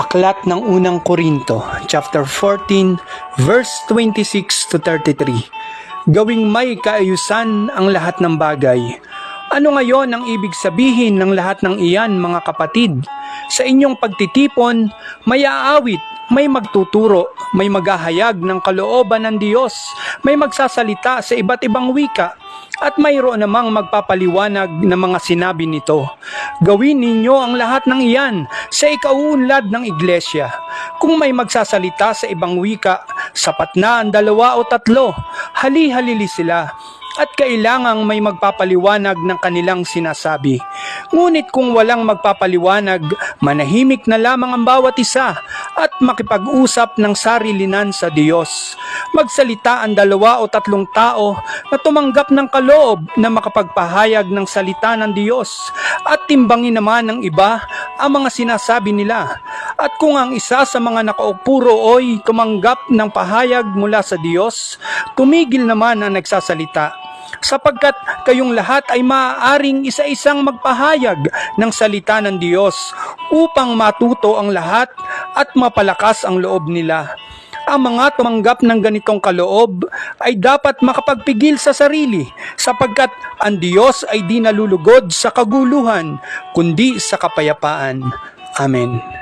Aklat ng unang Korinto, chapter 14, verse 26 to 33. Gawing may kaayusan ang lahat ng bagay. Ano ngayon ang ibig sabihin ng lahat ng iyan, mga kapatid? Sa inyong pagtitipon, may aawit, may magtuturo, may maghahayag ng kalooban ng Diyos, may magsasalita sa iba't ibang wika, at mayroon namang magpapaliwanag ng mga sinabi nito. Gawin ninyo ang lahat ng iyan sa ikauunlad ng iglesia. Kung may magsasalita sa ibang wika, sapat na ang 2 o 3, hali-halili sila, at kailangang may magpapaliwanag ng kanilang sinasabi. Ngunit kung walang magpapaliwanag, manahimik na lamang ang bawat isa at makipag-usap ng sarilinan sa Diyos. Magsalita ang 2 o 3 tao na tumanggap ng kaloob na makapagpahayag ng salita ng Diyos, at timbangin naman ng iba ang mga sinasabi nila. At kung ang isa sa mga nakaupuro ay tumanggap ng pahayag mula sa Diyos, tumigil naman ang nagsasalita, sapagkat kayong lahat ay maaaring isa-isang magpahayag ng salita ng Diyos upang matuto ang lahat at mapalakas ang loob nila. Ang mga tumanggap ng ganitong kaloob ay dapat makapagpigil sa sarili, sapagkat ang Diyos ay di nalulugod sa kaguluhan, kundi sa kapayapaan. Amen.